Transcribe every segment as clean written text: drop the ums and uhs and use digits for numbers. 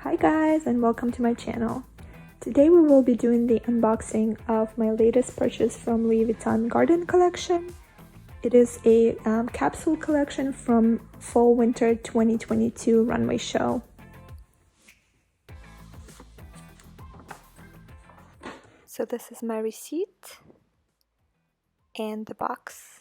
Hi guys, and welcome to my channel. Today we will be doing the unboxing of my latest purchase from Louis Vuitton Garden Collection. It is a capsule collection from Fall Winter 2022 runway show. So this is my receipt and the box.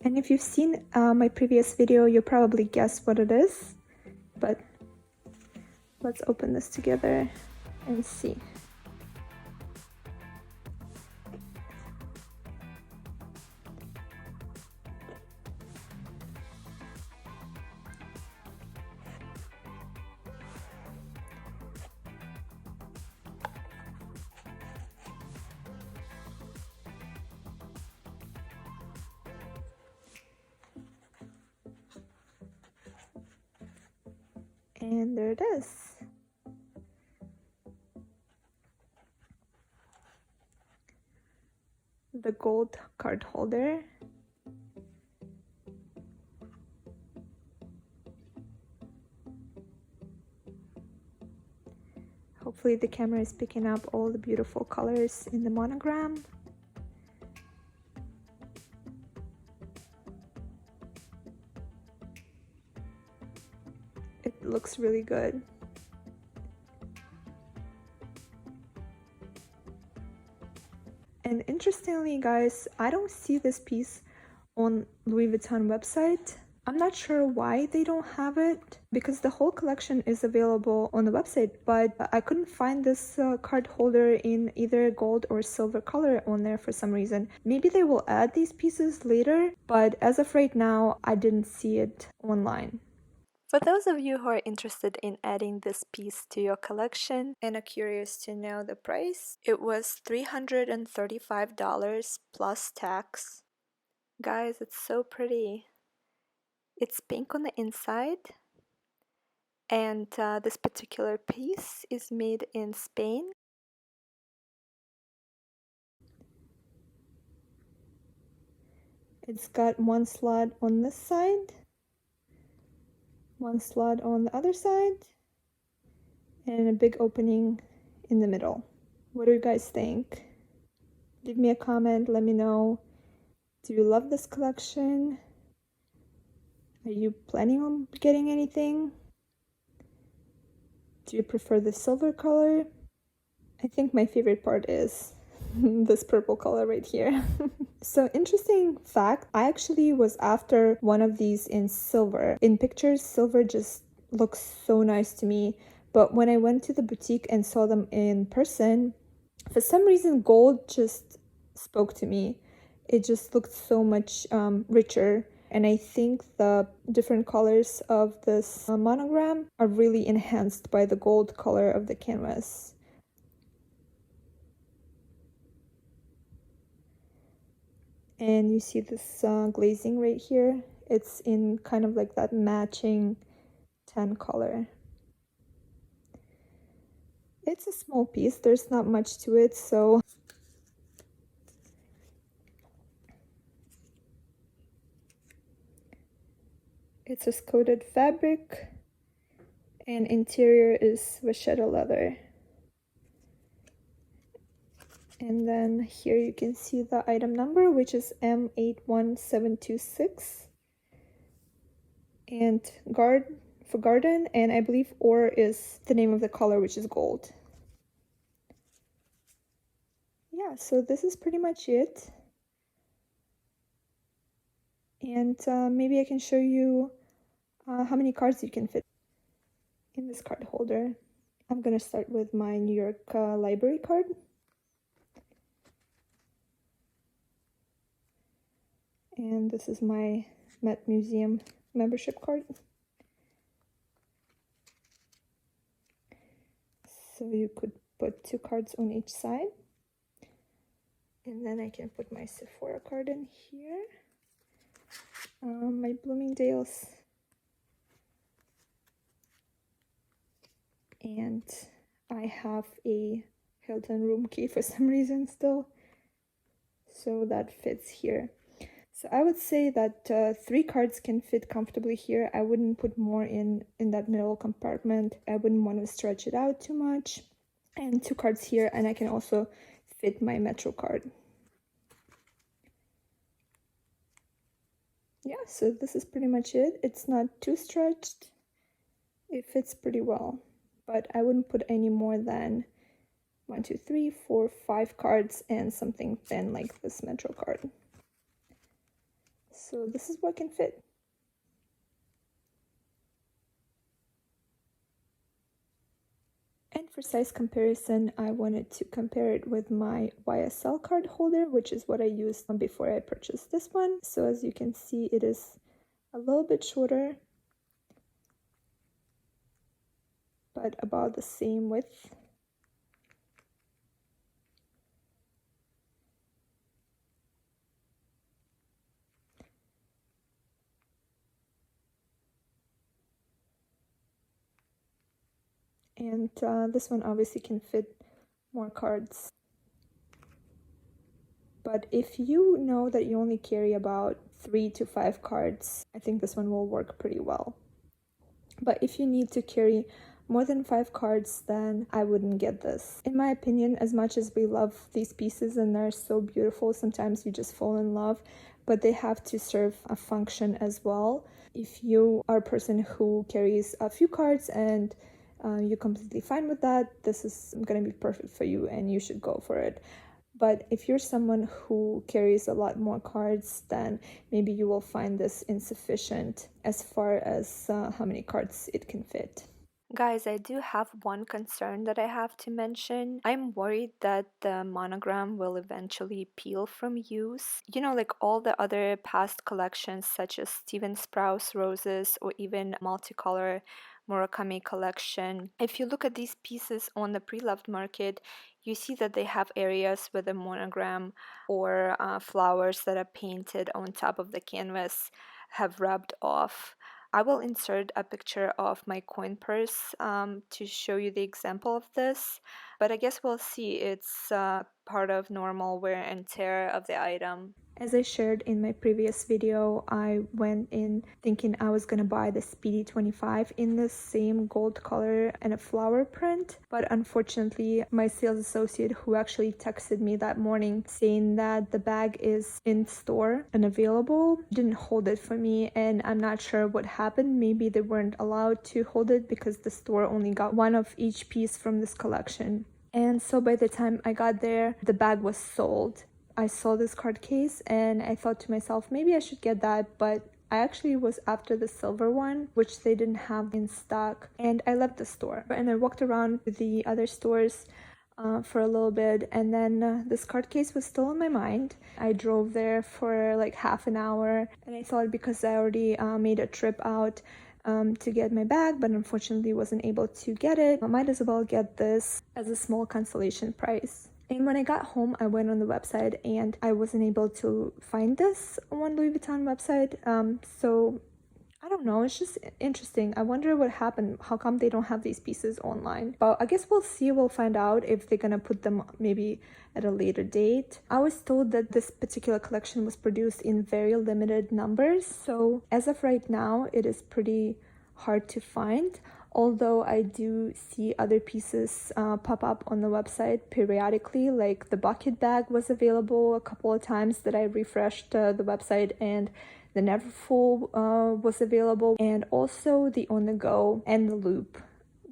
And if you've seen my previous video, you probably guessed what it is, but let's open this together and see. And there it is. The gold card holder. Hopefully the camera is picking up all the beautiful colors in the monogram. It looks really good. And interestingly guys, I don't see this piece on Louis Vuitton website. I'm not sure why they don't have it, because the whole collection is available on the website, but I couldn't find this card holder in either gold or silver color on there for some reason. Maybe they will add these pieces later, but as of right now, I didn't see it online. For those of you who are interested in adding this piece to your collection and are curious to know the price, it was $335 plus tax. Guys, it's so pretty. It's pink on the inside, and this particular piece is made in Spain. It's got one slot on this side, one slot on the other side, and a big opening in the middle. What do you guys think? Leave me a comment, let me know. Do you love this collection? Are you planning on getting anything? Do you prefer the silver color? I think my favorite part is this purple color right here. So interesting fact, I actually was after one of these in silver. In pictures, silver just looks so nice to me, but when I went to the boutique and saw them in person, for some reason gold just spoke to me. It just looked so much richer, and I think the different colors of this monogram are really enhanced by the gold color of the canvas. And you see this glazing right here. It's in kind of like that matching tan color. It's a small piece, there's not much to it, so it's viscose fabric, and interior is vachetta leather. And then here you can see the item number, which is M81726, and for garden, and I believe or is the name of the color, which is gold. Yeah, so this is pretty much it. And maybe I can show you how many cards you can fit in this card holder. I'm gonna start with my New York library card. And this is my Met Museum membership card. So you could put 2 cards on each side. And then I can put my Sephora card in here. My Bloomingdale's. And I have a Hilton room key for some reason still. So that fits here. So I would say that 3 cards can fit comfortably here. I wouldn't put more in that middle compartment. I wouldn't want to stretch it out too much. And 2 cards here, and I can also fit my Metro card. Yeah, so this is pretty much it. It's not too stretched. It fits pretty well, but I wouldn't put any more than 1, 2, 3, 4, 5 cards and something thin like this Metro card. So this is what can fit. And for size comparison, I wanted to compare it with my YSL card holder, which is what I used before I purchased this one. So as you can see, it is a little bit shorter, but about the same width. And this one obviously can fit more cards. But if you know that you only carry about 3 to 5 cards, I think this one will work pretty well. But if you need to carry more than 5 cards, then I wouldn't get this. In my opinion, as much as we love these pieces and they're so beautiful, sometimes you just fall in love, but they have to serve a function as well. If you are a person who carries a few cards and you're completely fine with that, this is going to be perfect for you and you should go for it. But if you're someone who carries a lot more cards, then maybe you will find this insufficient as far as how many cards it can fit. Guys, I do have one concern that I have to mention. I'm worried that the monogram will eventually peel from use. You know, like all the other past collections such as Steven Sprouse roses or even multicolor Murakami collection. If you look at these pieces on the pre-loved market, you see that they have areas with a monogram or flowers that are painted on top of the canvas have rubbed off. I will insert a picture of my coin purse to show you the example of this, but I guess we'll see. It's part of normal wear and tear of the item. As I shared in my previous video, I went in thinking I was gonna buy the Speedy 25 in the same gold color and a flower print, but unfortunately my sales associate who actually texted me that morning saying that the bag is in store and available didn't hold it for me, and I'm not sure what happened. Maybe they weren't allowed to hold it because the store only got one of each piece from this collection. And so by the time I got there, the bag was sold. I saw this card case and I thought to myself, maybe I should get that, but I actually was after the silver one, which they didn't have in stock, and I left the store. And I walked around the other stores for a little bit, and then this card case was still in my mind. I drove there for like half an hour, and I thought because I already made a trip out to get my bag, but unfortunately wasn't able to get it, I might as well get this as a small consolation prize. And when I got home, I went on the website and I wasn't able to find this on Louis Vuitton website. So I don't know, it's just interesting. I wonder what happened. How come they don't have these pieces online? But I guess we'll see. We'll find out if they're gonna put them maybe at a later date. I was told that this particular collection was produced in very limited numbers. So as of right now, it is pretty hard to find. Although I do see other pieces pop up on the website periodically, like the bucket bag was available a couple of times that I refreshed the website, and the Neverfull was available, and also the On The Go and the Loop.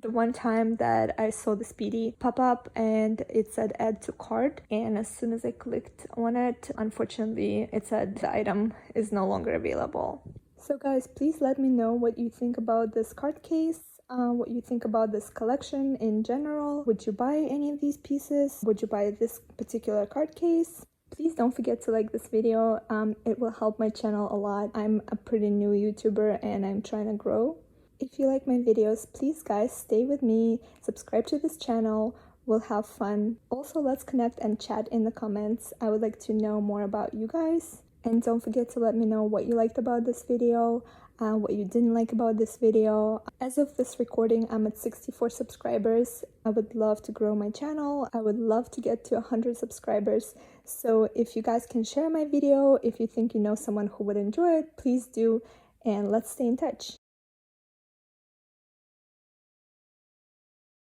The one time that I saw the Speedy pop up and it said add to cart, and as soon as I clicked on it, unfortunately it said the item is no longer available. So guys, please let me know what you think about this card case. What you think about this collection in general. Would you buy any of these pieces? Would you buy this particular card case? Please don't forget to like this video. It will help my channel a lot. I'm a pretty new YouTuber and I'm trying to grow. If you like my videos, please guys stay with me, subscribe to this channel. We'll have fun. Also, let's connect and chat in the comments. I would like to know more about you guys. And don't forget to let me know what you liked about this video, what you didn't like about this video. As of this recording, I'm at 64 subscribers. I would love to grow my channel. I would love to get to 100 subscribers. So if you guys can share my video, if you think you know someone who would enjoy it, please do, and let's stay in touch.